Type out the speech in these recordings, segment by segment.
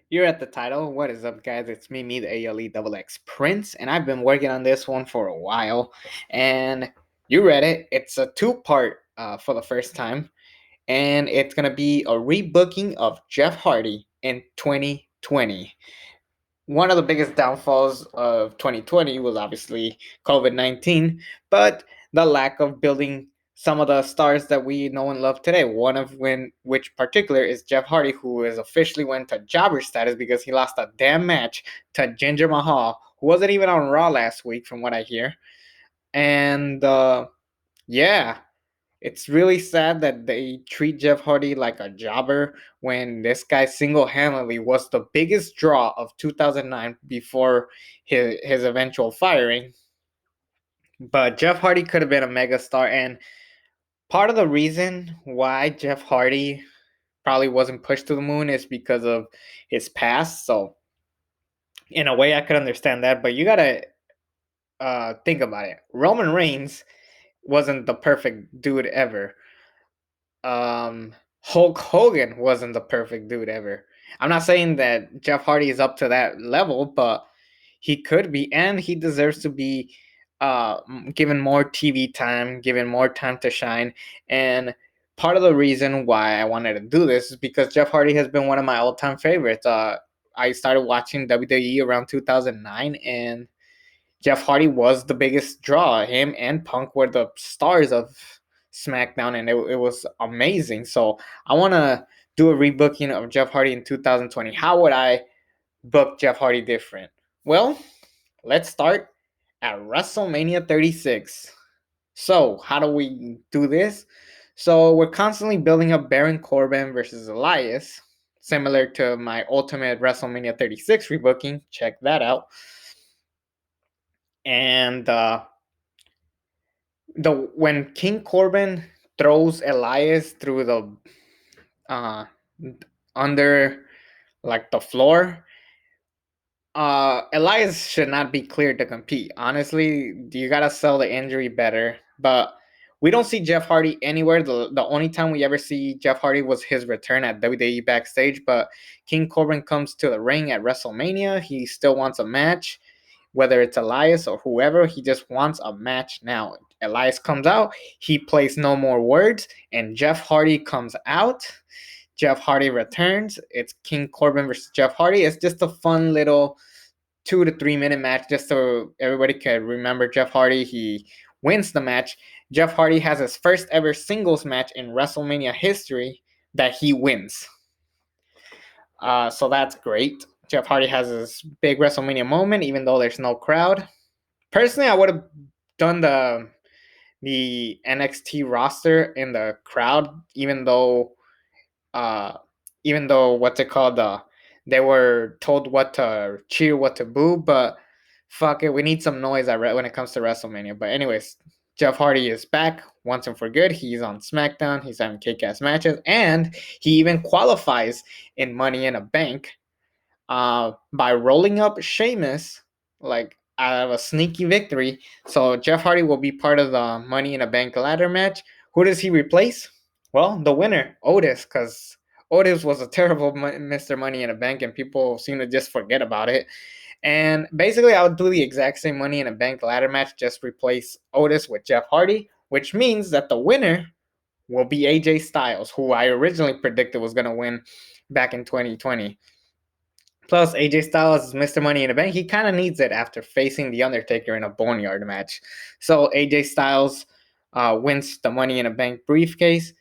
You're at the title. What is up, guys? It's me, the ALE Double X Prince, and I've been working on this one for a while. And you read it. It's a two-part for the first time, and it's gonna be a rebooking of Jeff Hardy in 2020. One of the biggest downfalls of 2020 was obviously COVID-19, but the lack of building some of the stars that we know and love today. One of which particular is Jeff Hardy, who is officially went to jobber status because he lost a damn match to Jinder Mahal, who wasn't even on Raw last week, from what I hear. And yeah, it's really sad that they treat Jeff Hardy like a jobber when this guy single handedly was the biggest draw of 2009 before his eventual firing. But Jeff Hardy could have been a megastar, and part of the reason why Jeff Hardy probably wasn't pushed to the moon is because of his past. So, in a way, I could understand that, but you gotta think about it. Roman Reigns wasn't the perfect dude ever. Hulk Hogan wasn't the perfect dude ever. I'm not saying that Jeff Hardy is up to that level, but he could be, and he deserves to be given more TV time, given more time to shine. And part of the reason why I wanted to do this is because Jeff Hardy has been one of my all-time favorites. I started watching WWE around 2009, and Jeff Hardy was the biggest draw. Him and Punk were the stars of SmackDown, and it was amazing. So I want to do a rebooking of Jeff Hardy in 2020. How would I book Jeff Hardy different? Well, let's start at WrestleMania 36. So, how do we do this? So, we're constantly building up Baron Corbin versus Elias, similar to my Ultimate WrestleMania 36 rebooking. Check that out. And the when King Corbin throws Elias through the uh under like the floor, Elias should not be cleared to compete. Honestly, you gotta sell the injury better. But we don't see Jeff Hardy anywhere. The only time we ever see Jeff Hardy was his return at WWE backstage. But King Corbin comes to the ring at WrestleMania. He still wants a match, whether it's Elias or whoever. He just wants a match now. Elias comes out. He plays no more words, and Jeff Hardy comes out. Jeff Hardy returns. It's King Corbin versus Jeff Hardy. It's just a fun little 2 to 3 minute match just so everybody can remember Jeff Hardy. He wins the match. Jeff Hardy has his first ever singles match in WrestleMania history that he wins. So that's great. Jeff Hardy has his big WrestleMania moment, even though there's no crowd. Personally, I would have done the NXT roster in the crowd, uh, even though what's it called, they were told what to cheer, what to boo, but fuck it, we need some noise when it comes to WrestleMania. But anyways, Jeff Hardy is back once and for good. He's on SmackDown. He's having kick-ass matches, and he even qualifies in Money in a Bank by rolling up Sheamus like out of a sneaky victory. So Jeff Hardy will be part of the Money in a Bank ladder match. Who does he replace? Well, the winner, Otis, because Otis was a terrible Mr. Money in a Bank, and people seem to just forget about it. And basically, I would do the exact same Money in a Bank ladder match, just replace Otis with Jeff Hardy, which means that the winner will be AJ Styles, who I originally predicted was going to win back in 2020. Plus, AJ Styles is Mr. Money in the Bank. He kind of needs it after facing The Undertaker in a Boneyard match. So AJ Styles wins the Money in the Bank briefcase.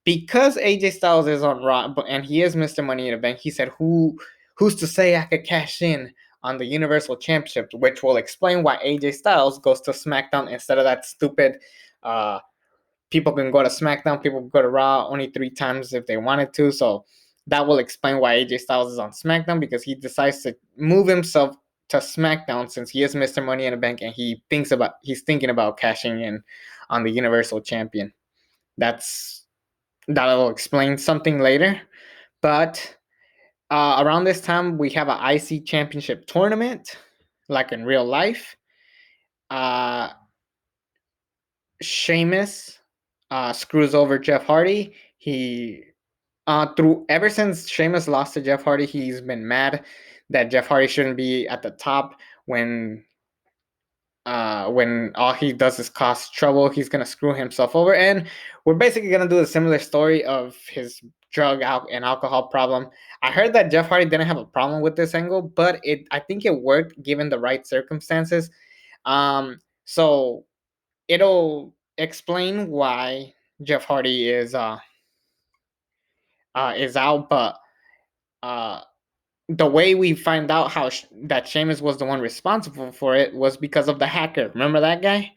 Because AJ Styles is on Raw and he is Mr. Money in the Bank, he said, who's to say I could cash in on the Universal Championship, which will explain why AJ Styles goes to SmackDown instead of that stupid people can go to SmackDown, people can go to Raw only 3 times if they wanted to. So that will explain why AJ Styles is on SmackDown, because he decides to move himself to SmackDown since he is Mr. Money in the Bank and he's thinking about cashing in on the Universal Champion. That'll explain something later. But around this time, we have an IC Championship tournament, like in real life. Uh, Sheamus screws over Jeff Hardy. He Through ever since Sheamus lost to Jeff Hardy, he's been mad that Jeff Hardy shouldn't be at the top when all he does is cause trouble. He's gonna screw himself over, and we're basically gonna do a similar story of his and alcohol problem. I heard that Jeff Hardy didn't have a problem with this angle, but I think it worked given the right circumstances. So it'll explain why Jeff Hardy is out, but uh the way we find out that Sheamus was the one responsible for it was because of the hacker. Remember that guy?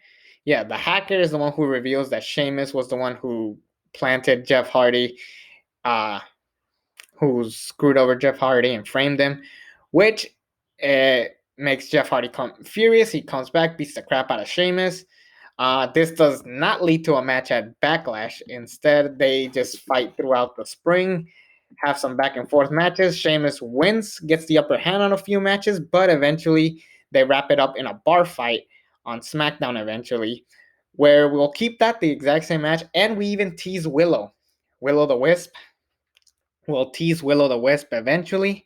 Yeah, the hacker is the one who reveals that Sheamus was the one who planted Jeff Hardy, uh, who screwed over Jeff Hardy and framed him, which uh, makes Jeff Hardy furious. He comes back, beats the crap out of Sheamus. This does not lead to a match at Backlash. Instead, they just fight throughout the spring, have some back and forth matches. Sheamus wins, gets the upper hand on a few matches, but eventually they wrap it up in a bar fight on SmackDown eventually, where we'll keep that the exact same match, and we even tease Willow. Willow the Wisp. We'll tease Willow the Wisp eventually,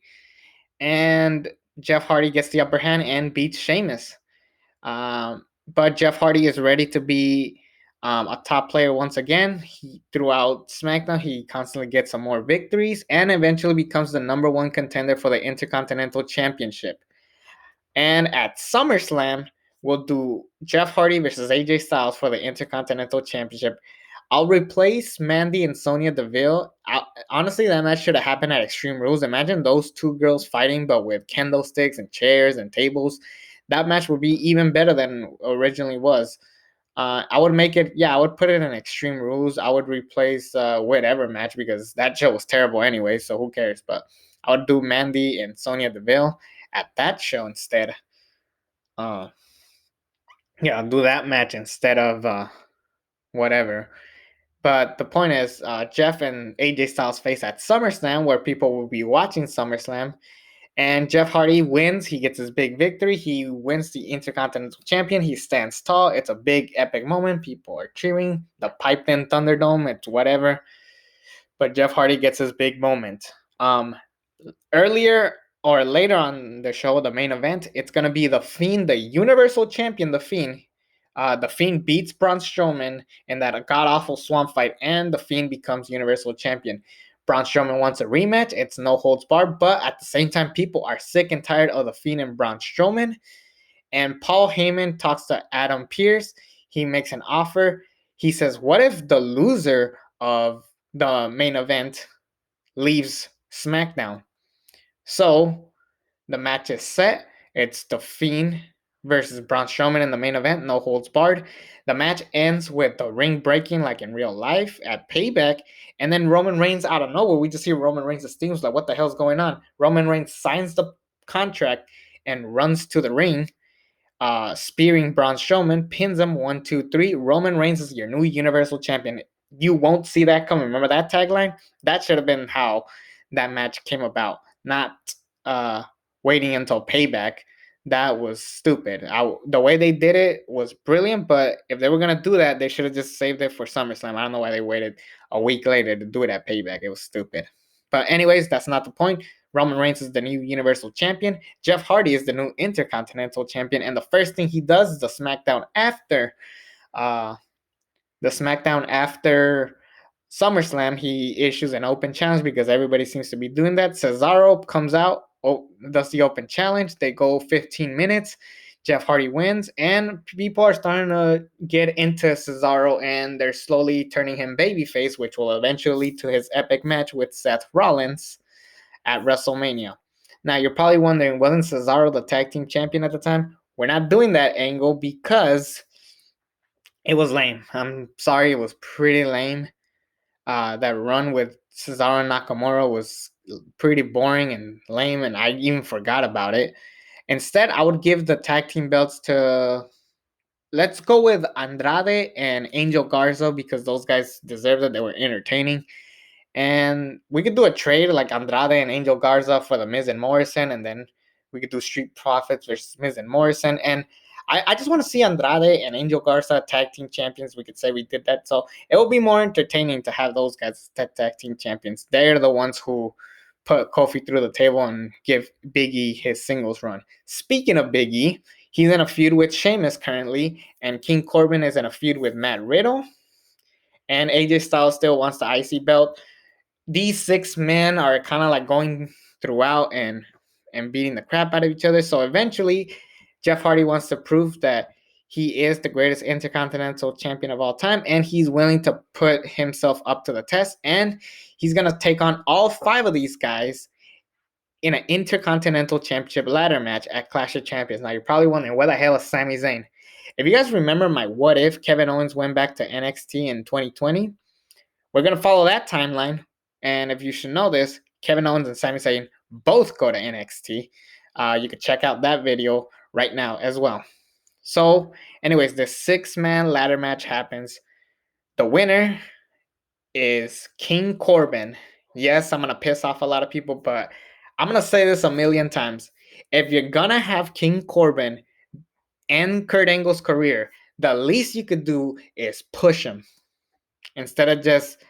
and Jeff Hardy gets the upper hand and beats Sheamus. But Jeff Hardy is ready to be a top player once again. Throughout SmackDown, he constantly gets some more victories and eventually becomes the number one contender for the Intercontinental Championship. And at SummerSlam, we'll do Jeff Hardy versus AJ Styles for the Intercontinental Championship. I'll replace Mandy and Sonya Deville. Honestly, that match should have happened at Extreme Rules. Imagine those two girls fighting, but with candlesticks and chairs and tables. That match would be even better than originally was. I would make it, yeah, I would put it in Extreme Rules. I would replace whatever match because that show was terrible anyway, so who cares? But I would do Mandy and Sonya Deville at that show instead. Uh, yeah, I'll do that match instead of whatever. But the point is, Jeff and AJ Styles face at SummerSlam, where people will be watching SummerSlam. And Jeff Hardy wins. He gets his big victory. He wins the Intercontinental Champion. He stands tall. It's a big, epic moment. People are cheering. The piped in Thunderdome. It's whatever. But Jeff Hardy gets his big moment. Earlier or later on the show, the main event, it's going to be The Fiend, the Universal Champion, The Fiend. The Fiend beats Braun Strowman in that god awful swamp fight, and The Fiend becomes Universal Champion. Braun Strowman wants a rematch. It's no holds barred, but at the same time, people are sick and tired of The Fiend and Braun Strowman. And Paul Heyman talks to Adam Pearce. He makes an offer. He says, "What if the loser of the main event leaves SmackDown?" So the match is set. It's The Fiend versus Braun Strowman in the main event, no holds barred. The match ends with the ring breaking like in real life at Payback, and then Roman Reigns out of nowhere. We just hear Roman Reigns' themes like, what the hell's going on? Roman Reigns signs the contract and runs to the ring, spearing Braun Strowman, pins him 1, 2, 3. Roman Reigns is your new Universal Champion. You won't see that coming. Remember that tagline? That should have been how that match came about, not uh, waiting until Payback. That was stupid. The way they did it was brilliant, but if they were gonna do that, they should have just saved it for SummerSlam. I don't know why they waited a week later to do it at Payback. It was stupid. But anyways, that's not the point. Roman Reigns is the new Universal Champion. Jeff Hardy is the new Intercontinental Champion, and the first thing he does is uh, the SmackDown after SummerSlam, he issues an open challenge because everybody seems to be doing that. Cesaro comes out, does the open challenge. They go 15 minutes. Jeff Hardy wins, and people are starting to get into Cesaro, and they're slowly turning him babyface, which will eventually lead to his epic match with Seth Rollins at WrestleMania. Now, you're probably wondering, wasn't Cesaro the tag team champion at the time? We're not doing that angle because it was lame. I'm sorry, it was pretty lame. That run with Cesaro and Nakamura was pretty boring and lame, and I even forgot about it. Instead, I would give the tag team belts to, let's go with Andrade and Angel Garza because those guys deserved it. They were entertaining. And we could do a trade like Andrade and Angel Garza for the Miz and Morrison, and then we could do Street Profits versus Miz and Morrison. And I just want to see Andrade and Angel Garza tag team champions. We could say we did that. So it will be more entertaining to have those guys tag team champions. They're the ones who put Kofi through the table and give Big E his singles run. Speaking of Big E, he's in a feud with Sheamus currently, and King Corbin is in a feud with Matt Riddle, and AJ Styles still wants the IC belt. These six men are kind of like going throughout and beating the crap out of each other. So eventually, Jeff Hardy wants to prove that he is the greatest intercontinental champion of all time, and he's willing to put himself up to the test. And he's gonna take on all five of these guys in an intercontinental championship ladder match at Clash of Champions. Now you're probably wondering, what the hell is Sami Zayn? If you guys remember my what if Kevin Owens went back to NXT in 2020, we're going to follow that timeline. And if you should know this, Kevin Owens and Sami Zayn both go to NXT. You can check out that video right now as well. So, anyways, the 6-man ladder match happens. The winner is King Corbin. Yes, I'm going to piss off a lot of people, but I'm going to say this a million times. If you're going to have King Corbin end Kurt Angle's career, the least you could do is push him instead of just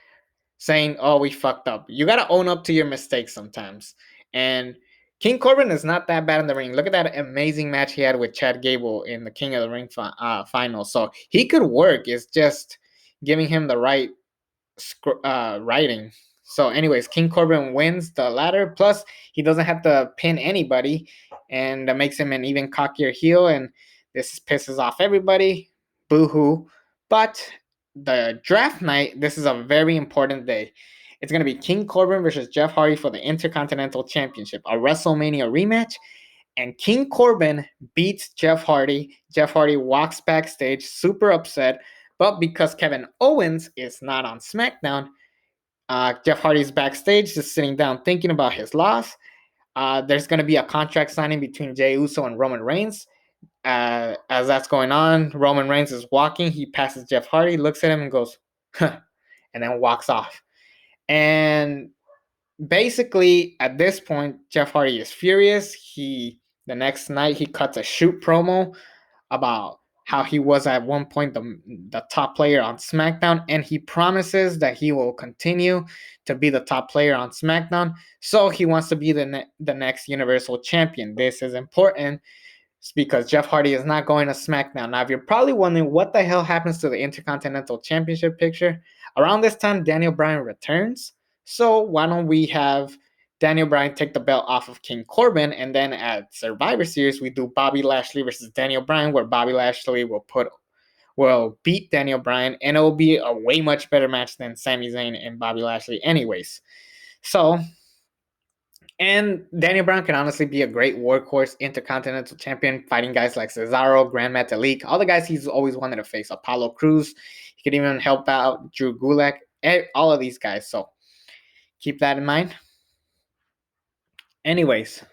saying, "Oh, we fucked up." You got to own up to your mistakes sometimes. And King Corbin is not that bad in the ring. Look at that amazing match he had with Chad Gable in the King of the Ring final. So he could work. It's just giving him the right writing. So, anyways, King Corbin wins the ladder. Plus, he doesn't have to pin anybody, and that makes him an even cockier heel. And this pisses off everybody. Boo hoo. But the draft night, this is a very important day. It's going to be King Corbin versus Jeff Hardy for the Intercontinental Championship, a WrestleMania rematch. And King Corbin beats Jeff Hardy. Jeff Hardy walks backstage, super upset. But because Kevin Owens is not on SmackDown, Jeff Hardy's backstage, just sitting down thinking about his loss. There's going to be a contract signing between Jey Uso and Roman Reigns. As that's going on, Roman Reigns is walking. He passes Jeff Hardy, looks at him, and goes, huh, and then walks off. And basically, at this point, Jeff Hardy is furious. The next night he cuts a shoot promo about how he was at one point the top player on SmackDown, and he promises that he will continue to be the top player on SmackDown. So he wants to be the next Universal Champion. This is important because Jeff Hardy is not going to SmackDown. Now, if you're probably wondering what the hell happens to the Intercontinental Championship picture, around this time, Daniel Bryan returns. So why don't we have Daniel Bryan take the belt off of King Corbin, and then at Survivor Series, we do Bobby Lashley versus Daniel Bryan, where Bobby Lashley will beat Daniel Bryan, and it will be a way much better match than Sami Zayn and Bobby Lashley anyways. So, and Daniel Bryan can honestly be a great workhorse intercontinental champion, fighting guys like Cesaro, Grand Metalik, all the guys he's always wanted to face. Apollo Crews, he could even help out Drew Gulak, all of these guys. So keep that in mind. Anyways,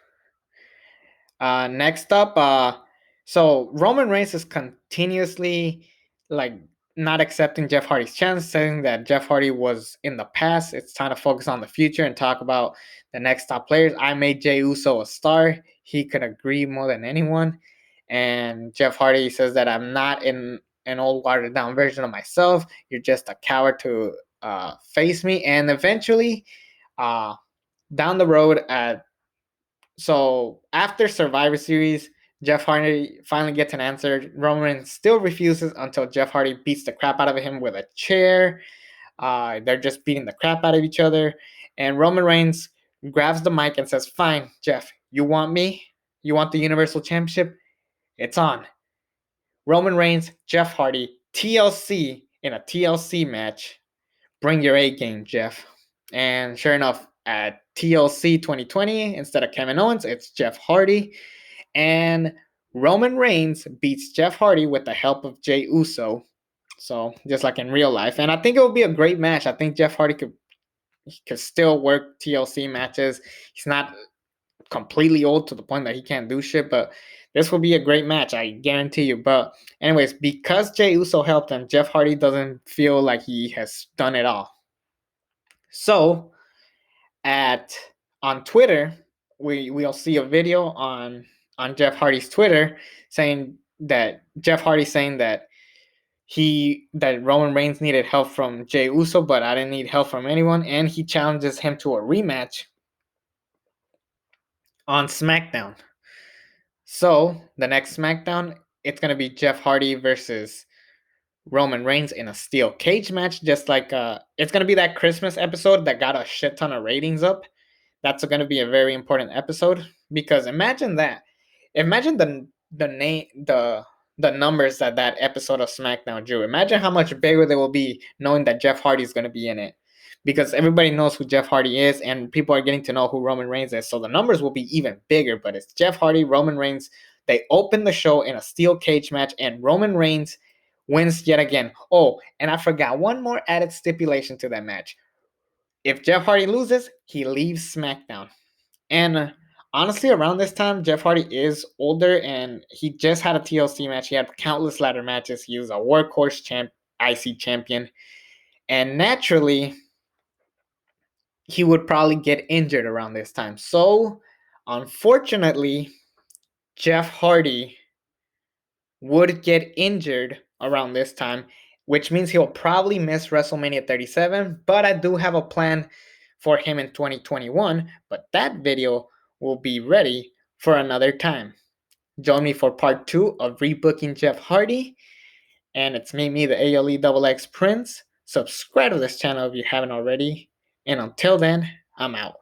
next up, so Roman Reigns is continuously like not accepting Jeff Hardy's chance, saying that Jeff Hardy was in the past. It's time to focus on the future and talk about the next top players. I made Jey Uso a star. He could agree more than anyone. And Jeff Hardy says that I'm not in an old watered down version of myself. You're just a coward to face me. And eventually, down the road so after Survivor Series, Jeff Hardy finally gets an answer. Roman still refuses until Jeff Hardy beats the crap out of him with a chair. They're just beating the crap out of each other. And Roman Reigns grabs the mic and says, "Fine, Jeff, you want me? You want the Universal Championship? It's on." Roman Reigns, Jeff Hardy, TLC in a TLC match. Bring your A game, Jeff. And sure enough, at TLC 2020, instead of Kevin Owens, it's Jeff Hardy. And Roman Reigns beats Jeff Hardy with the help of Jey Uso. So just like in real life. And I think it will be a great match. I think Jeff Hardy could still work TLC matches. He's not completely old to the point that he can't do shit, but this will be a great match, I guarantee you. But anyways, because Jey Uso helped him, Jeff Hardy doesn't feel like he has done it all. So on Twitter, we'll see a video on Jeff Hardy's Twitter saying that Jeff Hardy saying that Roman Reigns needed help from Jey Uso, but I didn't need help from anyone, and he challenges him to a rematch on SmackDown. So the next SmackDown, it's gonna be Jeff Hardy versus Roman Reigns in a steel cage match, just like it's gonna be that Christmas episode that got a shit ton of ratings up. That's gonna be a very important episode because imagine that. Imagine the name the numbers that episode of SmackDown drew. Imagine how much bigger they will be knowing that Jeff Hardy is gonna be in it, because everybody knows who Jeff Hardy is, and people are getting to know who Roman Reigns is. So the numbers will be even bigger. But it's Jeff Hardy, Roman Reigns. They open the show in a steel cage match, and Roman Reigns wins yet again. Oh, and I forgot one more added stipulation to that match. If Jeff Hardy loses, he leaves SmackDown. And honestly, around this time, Jeff Hardy is older, and he just had a TLC match. He had countless ladder matches. He was a workhorse IC champion. And naturally, he would probably get injured around this time. So, unfortunately, Jeff Hardy would get injured around this time, which means he'll probably miss WrestleMania 37. But I do have a plan for him in 2021. But that video will be ready for another time. Join me for part 2 of Rebooking Jeff Hardy. And it's me, the ALE Prince. Subscribe to this channel if you haven't already. And until then, I'm out.